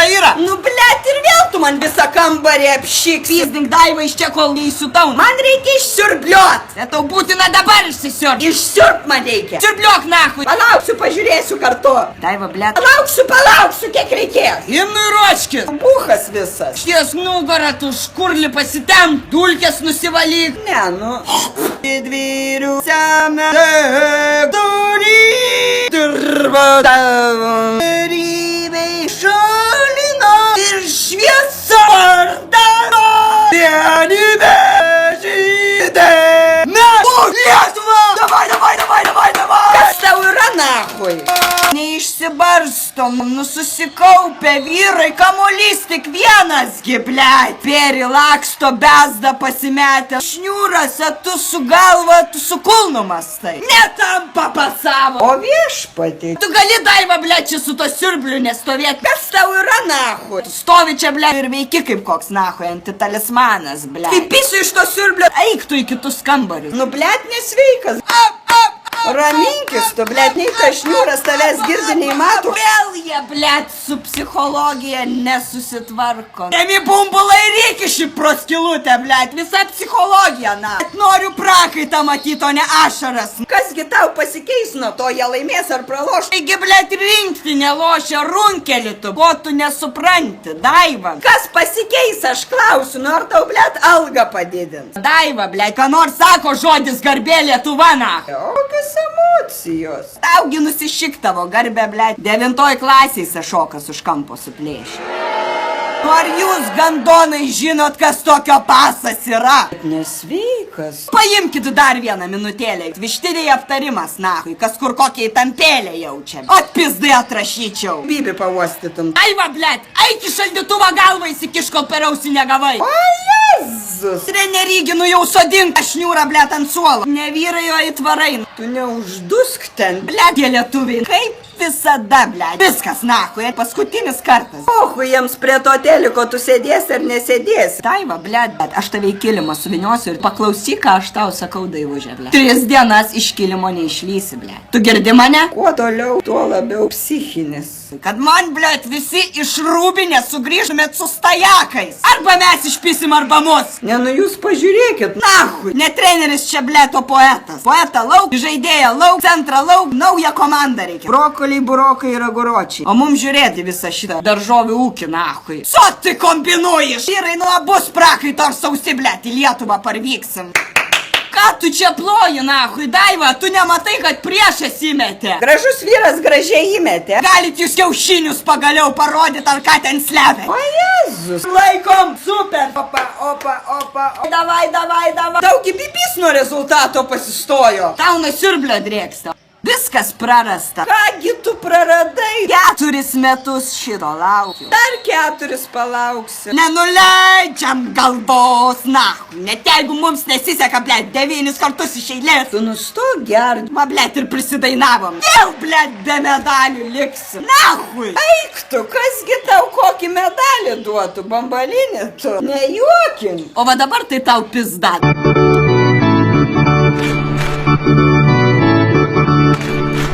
Yra. Nu, blėt, ir vėl tu man visą kambarį apšyks. Pizdink Daiva iš čia, kol neįsiutau. Man reikia išsiurbliuot. Bet tau būtina dabar išsisiurbt. Išsiurbt man reikia. Siurbliuok nahui. Palauksiu, pažiūrėsiu kartu. Daiva, blėt. Palauksiu, kiek reikės. Imnu ir ruoškis. Buchas visas. Ties nugarą tu škurlį pasitemp, dulkės nusivalyk. Ne, nu. Didvyrių sena durį dirba tavo. Rybei šalino ir šviesa vardano. Vienybė žydė. Ne, Lietuva! Davai! Kas tau yra nahui? Neišsibarstom, susikaupę vyrai, kamuolys tik vienas, giblei. Pėri laksto, bezda pasimetę. Šniūras, tu su galva, tu su kulnu mastai. Netampa pasavo. O viešpatį. Tu gali, Daiva, blėt, čia su to siurbliu nestovėt. Kas tau yra nahui? Tu stovi čia, blėt, ir veiki kaip koks nahui, antitalismanas, blėt. Kaip pisu iš to siurblio. Eik tu į kitus kambarius. Nu, blėt, nesveikas. Raminkis tu, blėt, nei tas šniūras tavęs girdi, nei mato. Vėl jie, blėt, su psichologija nesusitvarko. Emi bumbulai reikia šį proskilutę, blėt, visa psichologija, na. Bet noriu prakaitą matyti, o ne ašaras. Kasgi tau pasikeis nuo to, jie laimės ar praloš? Taigi, blėt, rinktinė lošia runkelį tu, ko tu nesupranti, Daiva. Kas pasikeis, aš klausiu, nu ar tau, blėt, algą padidins? Daiva, blėt, ką nors sako žodis garbė Lietuva, na. Kokios emocijos? Taugi nusišiktavo garbė, blėt, 9 klasėse šokas už kampo suplėšė. Ar jūs, gandonai, žinot, kas tokio pasas yra? Nesveikas. Paimkit dar vieną minutėlę. Vištiniai aptarimas, nahui, kas kur kokiai tampėlę jaučia. Atpizdai atrašyčiau. Bibi pavostytum. Aiva, blėt, eik į šaldytuvą galvą įsikiš, kol per ausį negavai. O, Jėzus. Treneryginu jau sodink šniūrą, blėt, ant suolo. Ne vyrai, o įtvarai. Tu neuždusk ten. Blėt, tie lietuviai. Kaip visada, blėt. Viskas, nahui, paskutinis kartas. Ohu, jiems prie to teliko tu sėdėsi ar nesėdėsi. Daiva, blėt, bet aš tave į kilimą suviniosiu ir paklausyk, ką aš tau sakau, Daivužė, blėt. 3 dienas iš kilimo neišlysi, blėt. Tu girdi mane? Kuo toliau, tuo labiau psichinis. Kad man, blėt, visi iš Rūbinės sugrįžtumėt su stajakais. Arba mes išpisim, arba mus. Ne, nu jūs pažiūrėkit. Nahui, ne treneris čia, blėt, o poetas. Poetą lauk, žaidėją lauk, centrą lauk, naują komandą reikia. Brokoliai, burokai ir aguročiai. O mums žiūrėti visą šitą daržovių ūkį, nahui. Sotai kombinuoji. Vyrai nuo bus prakaito ar sausi, blėt, į Lietuvą parvyksim. Ką tu čia ploji, nahui, Daiva, tu nematai, kad priešas įmetė. Gražus vyras gražiai įmetė. Galit jūs kiaušinius pagaliau parodyti, ar ką ten slepia. O, Jėzus. Laikom, super. Opa. Davai. Taugi bibis nuo rezultato pasistojo. Tau nuo siurblio drėksta. Viskas prarasta. Kągi tu praradai? 4 metus šito laukiu. Dar 4 palauksi. Nenuleidžiam galvos, nahui. Net jeigu mums nesiseka, blėt, 9 kartus iš eilės. Tu nustok gert. Va, blėt, ir prisidainavom. Vėl, blėt, be medalių liksim. Nahui. Eik tu, kasgi tau kokį medalį duotų, bambalinį tu. Nejuokin. O va dabar tai tau pizdat.